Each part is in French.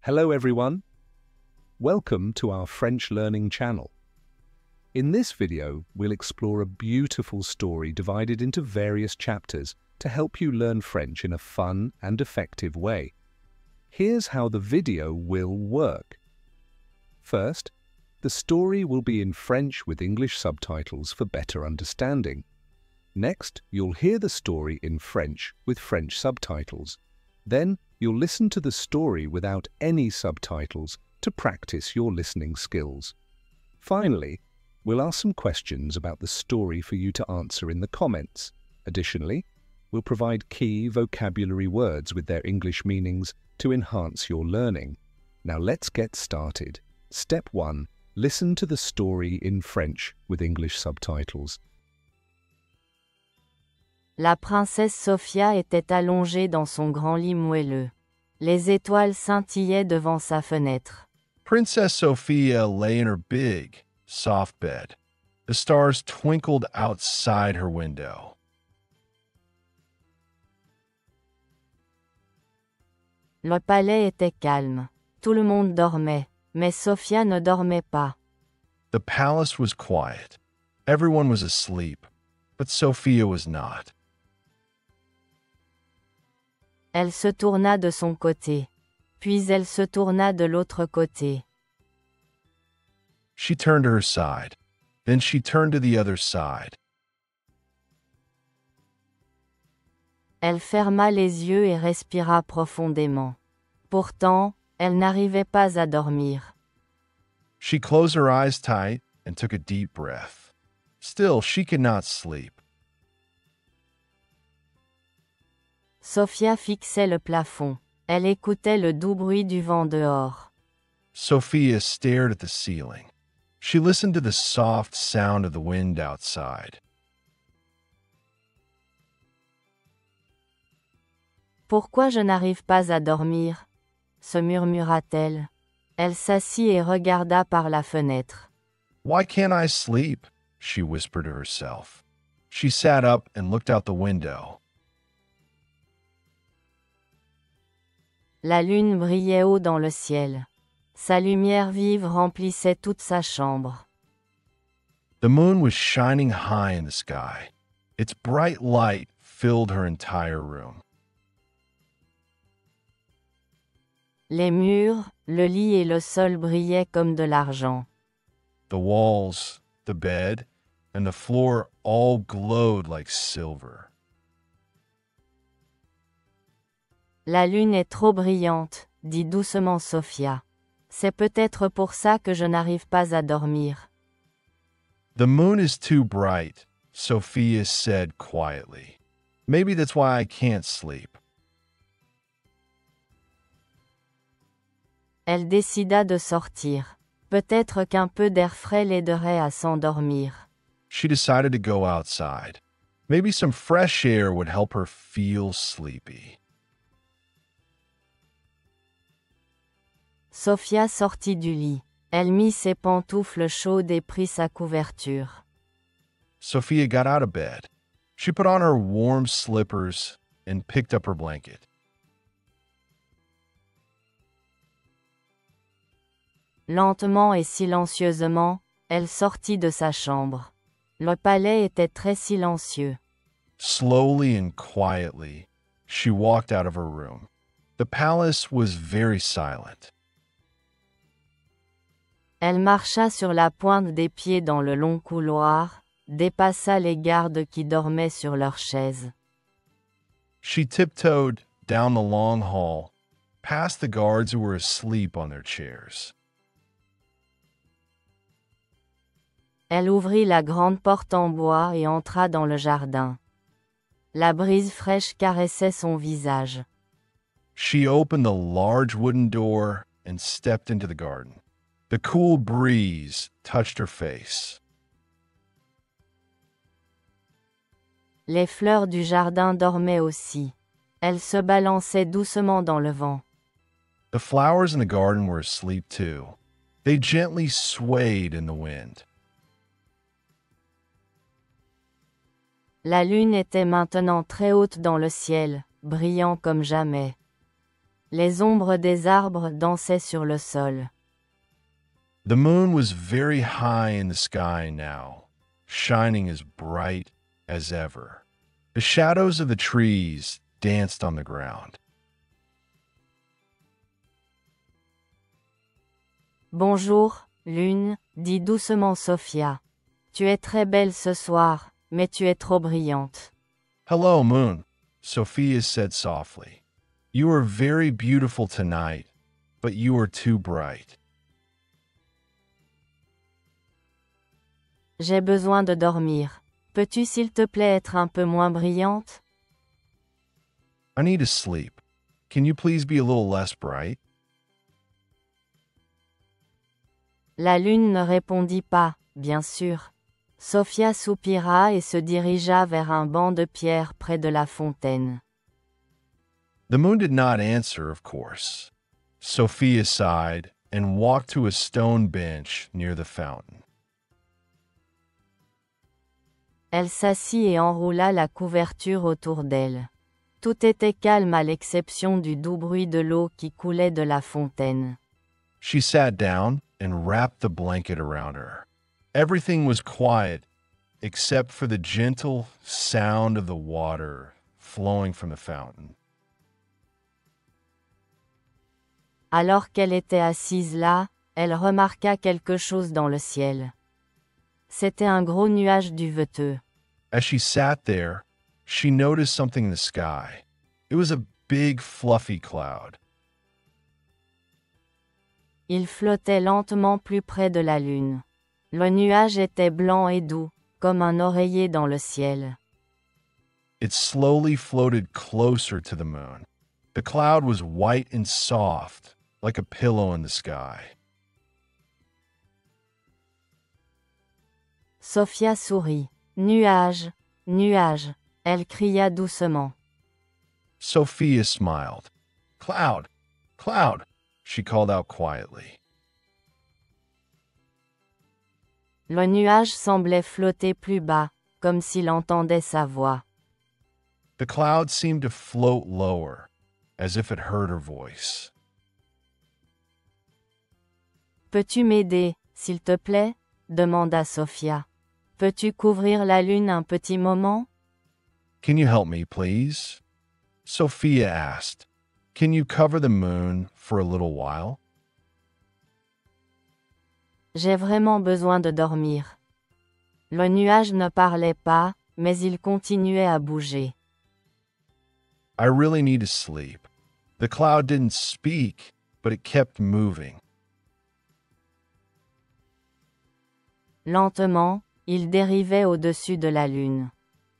Hello everyone. Welcome to our French learning channel. In this video, we'll explore a beautiful story divided into various chapters to help you learn French in a fun and effective way. Here's how the video will work. First, the story will be in French with English subtitles for better understanding. Next, you'll hear the story in French with French subtitles. Then, you'll listen to the story without any subtitles to practice your listening skills. Finally, we'll ask some questions about the story for you to answer in the comments. Additionally, we'll provide key vocabulary words with their English meanings to enhance your learning. Now let's get started. Step 1. Listen to the story in French with English subtitles. La princesse Sophia était allongée dans son grand lit moelleux. Les étoiles scintillaient devant sa fenêtre. Princess Sophia lay in her big, soft bed. The stars twinkled outside her window. Le palais était calme. Tout le monde dormait, mais Sophia ne dormait pas. The palace was quiet. Everyone was asleep, but Sophia was not. Elle se tourna de son côté. Puis elle se tourna de l'autre côté. She turned to her side. Then she turned to the other side. Elle ferma les yeux et respira profondément. Pourtant, elle n'arrivait pas à dormir. She closed her eyes tight and took a deep breath. Still, she could not sleep. Sophia fixait le plafond. Elle écoutait le doux bruit du vent dehors. Sophia stared at the ceiling. She listened to the soft sound of the wind outside. Pourquoi je n'arrive pas à dormir? Se murmura-t-elle. Elle s'assit et regarda par la fenêtre. Why can't I sleep? She whispered to herself. She sat up and looked out the window. La lune brillait haut dans le ciel. Sa lumière vive remplissait toute sa chambre. The moon was shining high in the sky. Its bright light filled her entire room. Les murs, le lit et le sol brillaient comme de l'argent. The walls, the bed, and the floor all glowed like silver. La lune est trop brillante, dit doucement Sophia. C'est peut-être pour ça que je n'arrive pas à dormir. The moon is too bright, Sophia said quietly. Maybe that's why I can't sleep. Elle décida de sortir. Peut-être qu'un peu d'air frais l'aiderait à s'endormir. She decided to go outside. Maybe some fresh air would help her feel sleepy. Sophia sortit du lit. Elle mit ses pantoufles chaudes et prit sa couverture. Sophia got out of bed. She put on her warm slippers and picked up her blanket. Lentement et silencieusement, elle sortit de sa chambre. Le palais était très silencieux. Slowly and quietly, she walked out of her room. The palace was very silent. Elle marcha sur la pointe des pieds dans le long couloir, dépassa les gardes qui dormaient sur leurs chaises. She tiptoed down the long hall, past the guards who were asleep on their chairs. Elle ouvrit la grande porte en bois et entra dans le jardin. La brise fraîche caressait son visage. She opened the large wooden door and stepped into the garden. The cool breeze touched her face. Les fleurs du jardin dormaient aussi. Elles se balançaient doucement dans le vent. The flowers in the garden were asleep too. They gently swayed in the wind. La lune était maintenant très haute dans le ciel, brillant comme jamais. Les ombres des arbres dansaient sur le sol. The moon was very high in the sky now, shining as bright as ever. The shadows of the trees danced on the ground. Bonjour, Lune, dit doucement Sophia. Tu es très belle ce soir, mais tu es trop brillante. Hello, moon, Sophia said softly. You are very beautiful tonight, but you are too bright. J'ai besoin de dormir. Peux-tu s'il te plaît être un peu moins brillante? I need to sleep. Can you please be a little less bright? La lune ne répondit pas, bien sûr. Sophia soupira et se dirigea vers un banc de pierre près de la fontaine. The moon did not answer, of course. Sophia sighed and walked to a stone bench near the fountain. Elle s'assit et enroula la couverture autour d'elle. Tout était calme à l'exception du doux bruit de l'eau qui coulait de la fontaine. She sat down and wrapped the blanket around her. Everything was quiet except for the gentle sound of the water flowing from the fountain. Alors qu'elle était assise là, elle remarqua quelque chose dans le ciel. C'était un gros nuage duveteux. As she sat there, she noticed something in the sky. It was a big, fluffy cloud. Il flottait lentement plus près de la lune. Le nuage était blanc et doux, comme un oreiller dans le ciel. It slowly floated closer to the moon. The cloud was white and soft, like a pillow in the sky. Sophia sourit. Nuage, nuage, elle cria doucement. Sophia smiled. Cloud, cloud, she called out quietly. Le nuage semblait flotter plus bas, comme s'il entendait sa voix. The cloud seemed to float lower, as if it heard her voice. Peux-tu m'aider, s'il te plaît? Demanda Sophia. Peux-tu couvrir la lune un petit moment? Can you help me, please? Sophia asked. Can you cover the moon for a little while? J'ai vraiment besoin de dormir. Le nuage ne parlait pas, mais il continuait à bouger. I really need to sleep. The cloud didn't speak, but it kept moving. Lentement, il dérivait au-dessus de la lune.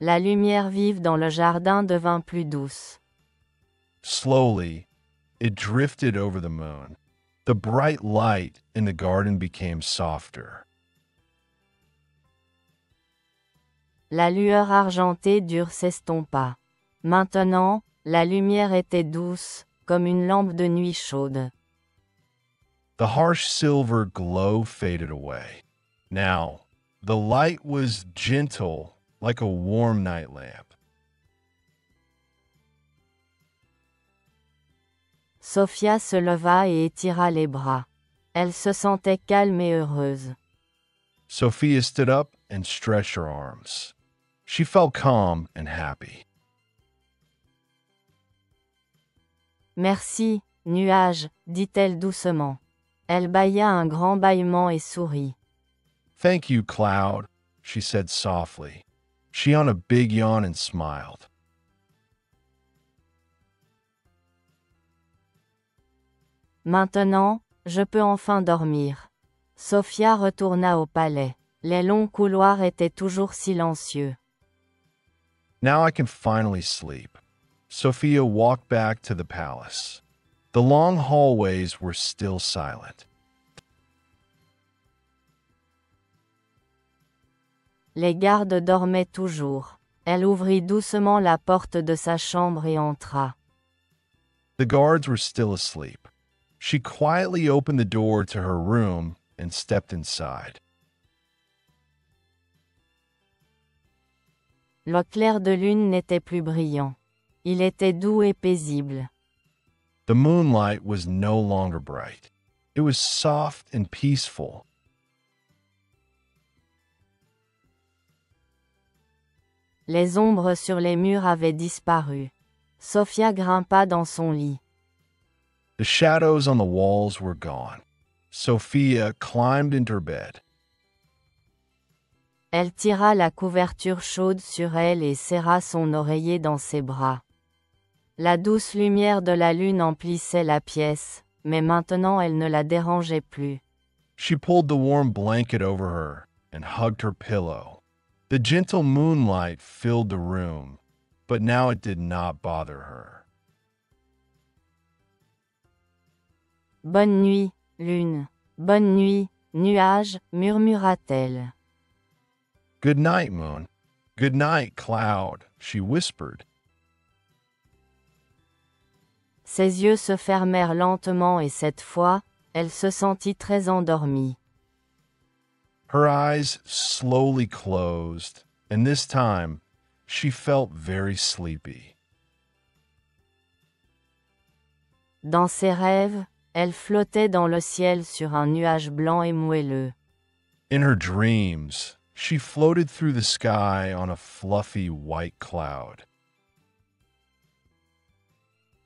La lumière vive dans le jardin devint plus douce. Slowly, it drifted over the moon. The bright light in the garden became softer. La lueur argentée dure s'estompa. Maintenant, la lumière était douce, comme une lampe de nuit chaude. The harsh silver glow faded away. Now, the light was gentle, like a warm night lamp. Sophia se leva et étira les bras. Elle se sentait calme et heureuse. Sophia stood up and stretched her arms. She felt calm and happy. Merci, nuage, dit-elle doucement. Elle bâilla un grand bâillement et sourit. Thank you, cloud, she said softly. She yawned a big yawn and smiled. Maintenant, je peux enfin dormir. Sophia retourna au palais. Les longs couloirs étaient toujours silencieux. Now I can finally sleep. Sophia walked back to the palace. The long hallways were still silent. Les gardes dormaient toujours. Elle ouvrit doucement la porte de sa chambre et entra. The guards were still asleep. She quietly opened the door to her room and stepped inside. Le clair de lune n'était plus brillant. Il était doux et paisible. The moonlight was no longer bright. It was soft and peaceful. Les ombres sur les murs avaient disparu. Sophia grimpa dans son lit. The shadows on the walls were gone. Sophia climbed into her bed. Elle tira la couverture chaude sur elle et serra son oreiller dans ses bras. La douce lumière de la lune emplissait la pièce, mais maintenant elle ne la dérangeait plus. She pulled the warm blanket over her and hugged her pillow. The gentle moonlight filled the room, but now it did not bother her. Bonne nuit, lune. Bonne nuit, nuage, murmura-t-elle. Good night, moon. Good night, cloud, she whispered. Ses yeux se fermèrent lentement et cette fois, elle se sentit très endormie. Her eyes slowly closed, and this time, she felt very sleepy. Dans ses rêves, elle flottait dans le ciel sur un nuage blanc et moelleux. In her dreams, she floated through the sky on a fluffy white cloud.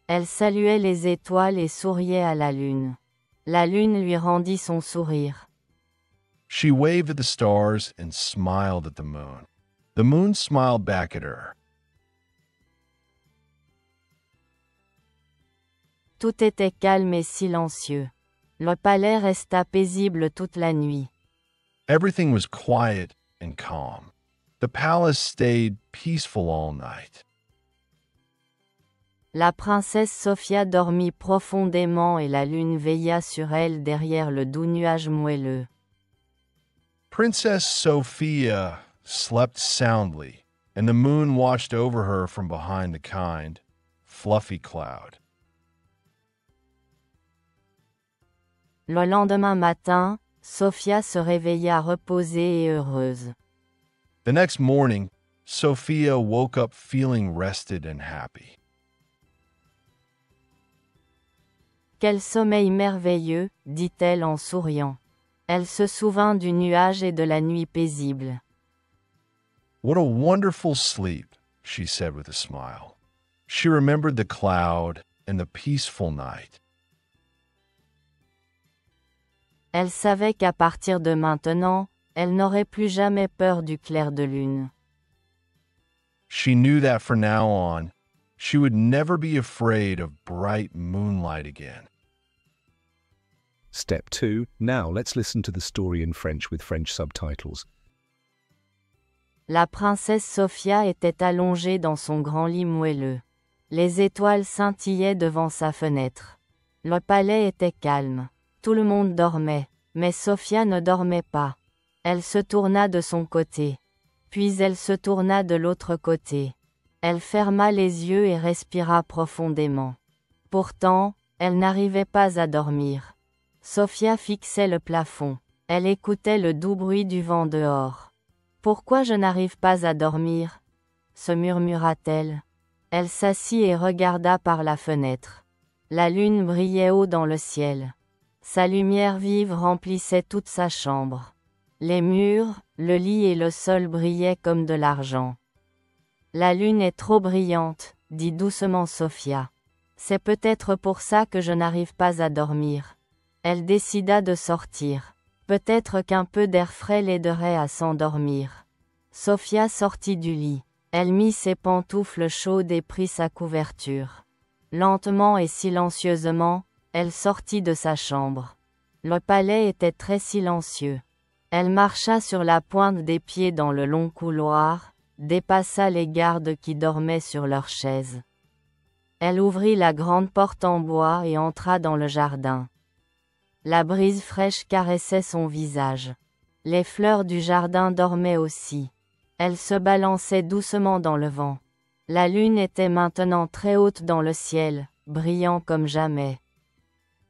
Elle saluait les étoiles et souriait à la lune. La lune lui rendit son sourire. She waved at the stars and smiled at the moon. The moon smiled back at her. Tout était calme et silencieux. Le palais resta paisible toute la nuit. Everything was quiet and calm. The palace stayed peaceful all night. La princesse Sophia dormit profondément et la lune veilla sur elle derrière le doux nuage moelleux. Princess Sophia slept soundly, and the moon watched over her from behind the kind, fluffy cloud. Le lendemain matin, Sophia se réveilla reposée et heureuse. The next morning, Sophia woke up feeling rested and happy. Quel sommeil merveilleux, dit-elle en souriant. Elle se souvint du nuage et de la nuit paisible. What a wonderful sleep, she said with a smile. She remembered the cloud and the peaceful night. Elle savait qu'à partir de maintenant, elle n'aurait plus jamais peur du clair de lune. She knew that from now on, she would never be afraid of bright moonlight again. Step 2. Now let's listen to the story in French with French subtitles. La princesse Sophia était allongée dans son grand lit moelleux. Les étoiles scintillaient devant sa fenêtre. Le palais était calme. Tout le monde dormait, mais Sophia ne dormait pas. Elle se tourna de son côté. Puis elle se tourna de l'autre côté. Elle ferma les yeux et respira profondément. Pourtant, elle n'arrivait pas à dormir. Sophia fixait le plafond. Elle écoutait le doux bruit du vent dehors. « Pourquoi je n'arrive pas à dormir ?» se murmura-t-elle. Elle s'assit et regarda par la fenêtre. La lune brillait haut dans le ciel. Sa lumière vive remplissait toute sa chambre. Les murs, le lit et le sol brillaient comme de l'argent. « La lune est trop brillante, dit doucement Sophia. C'est peut-être pour ça que je n'arrive pas à dormir. Elle décida de sortir. Peut-être qu'un peu d'air frais l'aiderait à s'endormir. Sophia sortit du lit. Elle mit ses pantoufles chaudes et prit sa couverture. Lentement et silencieusement, elle sortit de sa chambre. Le palais était très silencieux. Elle marcha sur la pointe des pieds dans le long couloir, dépassa les gardes qui dormaient sur leurs chaises. Elle ouvrit la grande porte en bois et entra dans le jardin. La brise fraîche caressait son visage. Les fleurs du jardin dormaient aussi. Elles se balançaient doucement dans le vent. La lune était maintenant très haute dans le ciel, brillant comme jamais.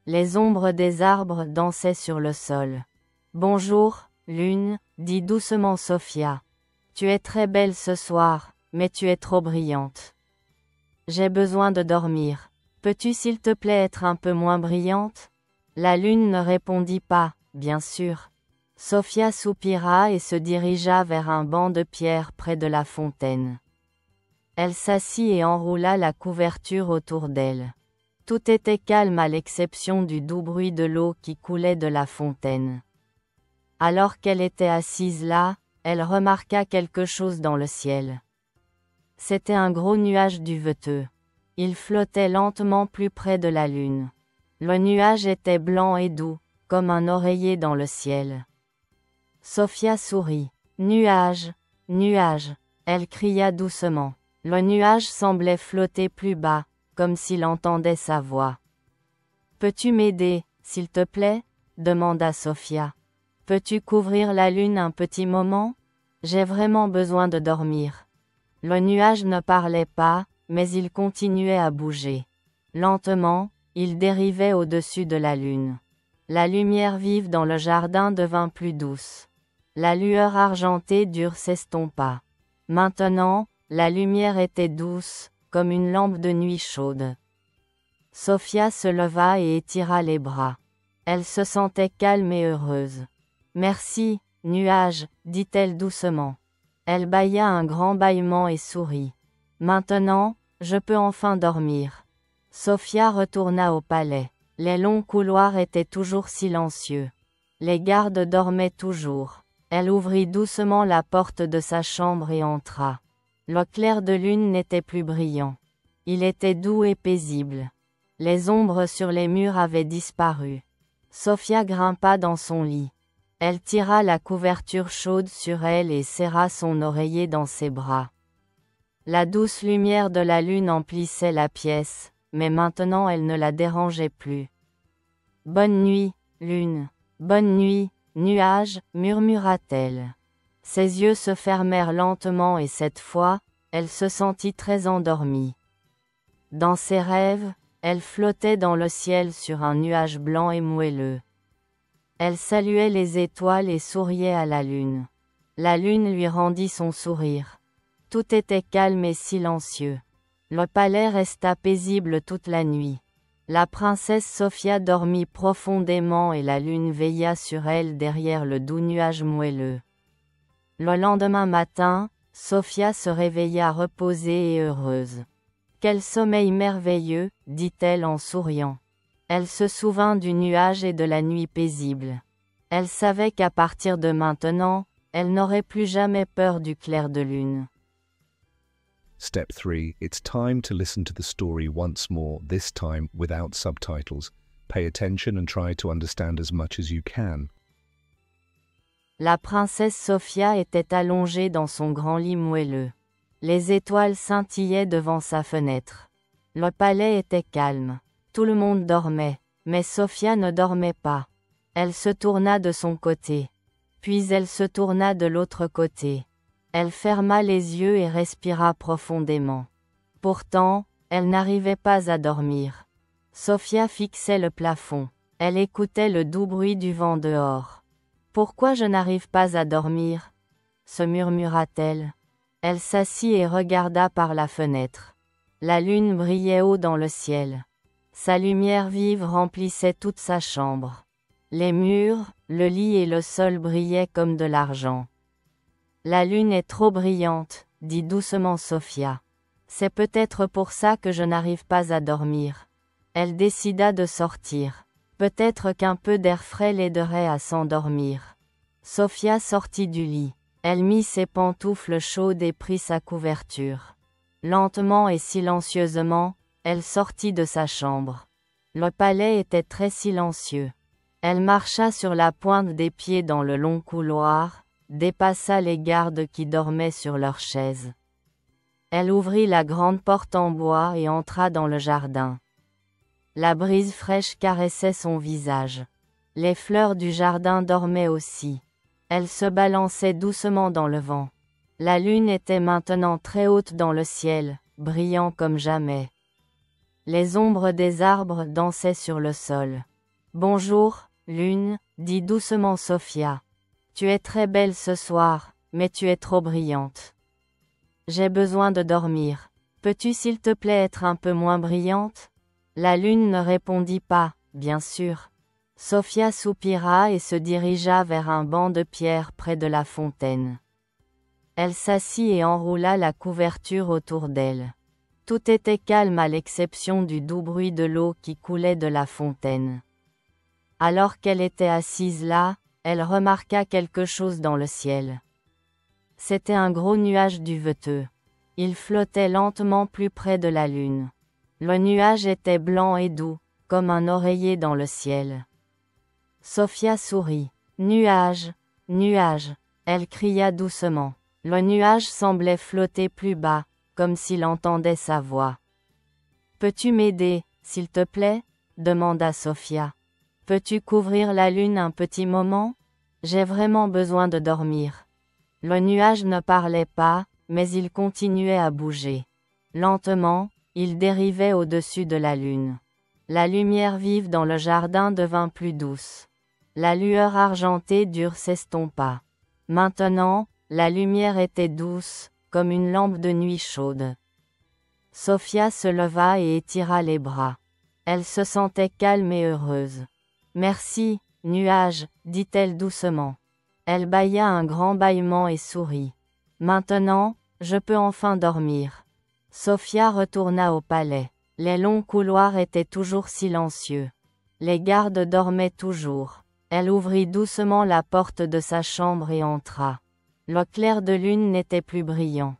Les ombres des arbres dansaient sur le sol. « Bonjour, lune, dit doucement Sophia. Tu es très belle ce soir, mais tu es trop brillante. J'ai besoin de dormir. Peux-tu s'il te plaît être un peu moins brillante? La lune ne répondit pas, bien sûr. Sophia soupira et se dirigea vers un banc de pierre près de la fontaine. Elle s'assit et enroula la couverture autour d'elle. Tout était calme à l'exception du doux bruit de l'eau qui coulait de la fontaine. Alors qu'elle était assise là, elle remarqua quelque chose dans le ciel. C'était un gros nuage duveteux. Il flottait lentement plus près de la lune. Le nuage était blanc et doux, comme un oreiller dans le ciel. Sophia sourit. Nuage, nuage, elle cria doucement. Le nuage semblait flotter plus bas, comme s'il entendait sa voix. Peux-tu m'aider, s'il te plaît? Demanda Sophia. Peux-tu couvrir la lune un petit moment? J'ai vraiment besoin de dormir. Le nuage ne parlait pas, mais il continuait à bouger. Lentement, il dérivait au-dessus de la lune. La lumière vive dans le jardin devint plus douce. La lueur argentée dure s'estompa. Maintenant, la lumière était douce, comme une lampe de nuit chaude. Sophia se leva et étira les bras. Elle se sentait calme et heureuse. Merci, nuage, dit-elle doucement. Elle bâilla un grand bâillement et sourit. Maintenant, je peux enfin dormir. Sophia retourna au palais. Les longs couloirs étaient toujours silencieux. Les gardes dormaient toujours. Elle ouvrit doucement la porte de sa chambre et entra. Le clair de lune n'était plus brillant. Il était doux et paisible. Les ombres sur les murs avaient disparu. Sophia grimpa dans son lit. Elle tira la couverture chaude sur elle et serra son oreiller dans ses bras. La douce lumière de la lune emplissait la pièce, mais maintenant elle ne la dérangeait plus. « Bonne nuit, lune. Bonne nuit, nuage, murmura-t-elle. Ses yeux se fermèrent lentement et cette fois, elle se sentit très endormie. Dans ses rêves, elle flottait dans le ciel sur un nuage blanc et moelleux. Elle saluait les étoiles et souriait à la lune. La lune lui rendit son sourire. Tout était calme et silencieux. Le palais resta paisible toute la nuit. La princesse Sophia dormit profondément et la lune veilla sur elle derrière le doux nuage moelleux. Le lendemain matin, Sophia se réveilla reposée et heureuse. « Quel sommeil merveilleux !» dit-elle en souriant. Elle se souvint du nuage et de la nuit paisible. Elle savait qu'à partir de maintenant, elle n'aurait plus jamais peur du clair de lune. Step 3. It's time to listen to the story once more, this time without subtitles. Pay attention and try to understand as much as you can. La princesse Sophia était allongée dans son grand lit moelleux. Les étoiles scintillaient devant sa fenêtre. Le palais était calme. Tout le monde dormait, mais Sophia ne dormait pas. Elle se tourna de son côté. Puis elle se tourna de l'autre côté. Elle ferma les yeux et respira profondément. Pourtant, elle n'arrivait pas à dormir. Sophia fixait le plafond. Elle écoutait le doux bruit du vent dehors. « Pourquoi je n'arrive pas à dormir ?» se murmura-t-elle. Elle s'assit et regarda par la fenêtre. La lune brillait haut dans le ciel. Sa lumière vive remplissait toute sa chambre. Les murs, le lit et le sol brillaient comme de l'argent. « La lune est trop brillante, » dit doucement Sophia. « C'est peut-être pour ça que je n'arrive pas à dormir. » Elle décida de sortir. Peut-être qu'un peu d'air frais l'aiderait à s'endormir. Sophia sortit du lit. Elle mit ses pantoufles chaudes et prit sa couverture. Lentement et silencieusement, elle sortit de sa chambre. Le palais était très silencieux. Elle marcha sur la pointe des pieds dans le long couloir, dépassa les gardes qui dormaient sur leurs chaises. Elle ouvrit la grande porte en bois et entra dans le jardin. La brise fraîche caressait son visage. Les fleurs du jardin dormaient aussi. Elles se balançaient doucement dans le vent. La lune était maintenant très haute dans le ciel, brillant comme jamais. Les ombres des arbres dansaient sur le sol. « Bonjour, lune, » dit doucement Sophia. « Tu es très belle ce soir, mais tu es trop brillante. J'ai besoin de dormir. Peux-tu s'il te plaît être un peu moins brillante ? La lune ne répondit pas, bien sûr. Sophia soupira et se dirigea vers un banc de pierre près de la fontaine. Elle s'assit et enroula la couverture autour d'elle. Tout était calme à l'exception du doux bruit de l'eau qui coulait de la fontaine. Alors qu'elle était assise là, elle remarqua quelque chose dans le ciel. C'était un gros nuage duveteux. Il flottait lentement plus près de la lune. Le nuage était blanc et doux, comme un oreiller dans le ciel. Sophia sourit. Nuage, nuage, elle cria doucement. Le nuage semblait flotter plus bas, comme s'il entendait sa voix. Peux-tu m'aider, s'il te plaît? Demanda Sophia. Peux-tu couvrir la lune un petit moment? J'ai vraiment besoin de dormir. Le nuage ne parlait pas, mais il continuait à bouger. Lentement, il dérivait au-dessus de la lune. La lumière vive dans le jardin devint plus douce. La lueur argentée dure s'estompa. Maintenant, la lumière était douce, comme une lampe de nuit chaude. Sophia se leva et étira les bras. Elle se sentait calme et heureuse. Merci, nuage, dit-elle doucement. Elle bâilla un grand bâillement et sourit. Maintenant, je peux enfin dormir. Sophia retourna au palais. Les longs couloirs étaient toujours silencieux. Les gardes dormaient toujours. Elle ouvrit doucement la porte de sa chambre et entra. Le clair de lune n'était plus brillant.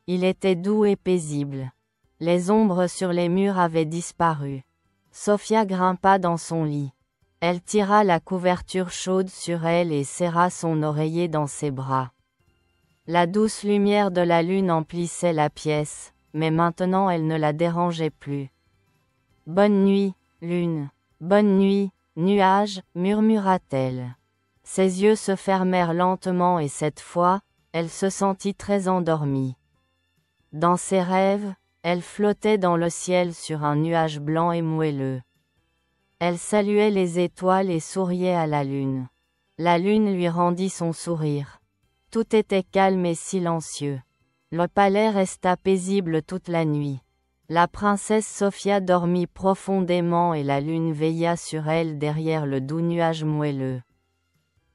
Il était doux et paisible. Les ombres sur les murs avaient disparu. Sophia grimpa dans son lit. Elle tira la couverture chaude sur elle et serra son oreiller dans ses bras. La douce lumière de la lune emplissait la pièce, mais maintenant elle ne la dérangeait plus. « Bonne nuit, lune. Bonne nuit, nuage, murmura-t-elle. Ses yeux se fermèrent lentement et cette fois, elle se sentit très endormie. Dans ses rêves, elle flottait dans le ciel sur un nuage blanc et moelleux. Elle saluait les étoiles et souriait à la lune. La lune lui rendit son sourire. Tout était calme et silencieux. Le palais resta paisible toute la nuit. La princesse Sophia dormit profondément et la lune veilla sur elle derrière le doux nuage moelleux.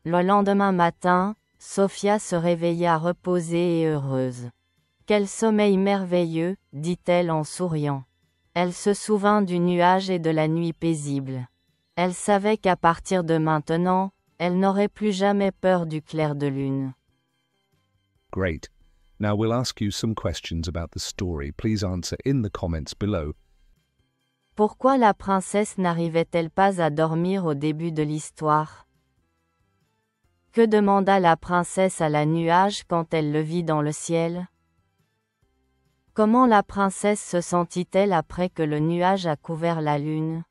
Le lendemain matin, Sophia se réveilla reposée et heureuse. « Quel sommeil merveilleux !» dit-elle en souriant. Elle se souvint du nuage et de la nuit paisible. Elle savait qu'à partir de maintenant, elle n'aurait plus jamais peur du clair de lune. Great. Now we'll ask you some questions about the story. Please answer in the comments below. Pourquoi la princesse n'arrivait-elle pas à dormir au début de l'histoire? Que demanda la princesse à la nuage quand elle le vit dans le ciel? Comment la princesse se sentit-elle après que le nuage a couvert la lune?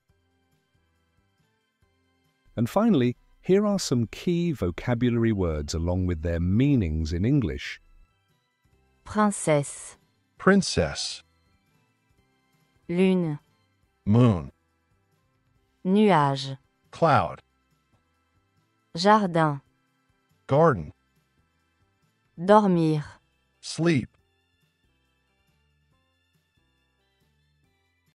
And finally, here are some key vocabulary words along with their meanings in English. Princesse, Princess, lune, moon, nuage, cloud, jardin, garden, dormir, sleep,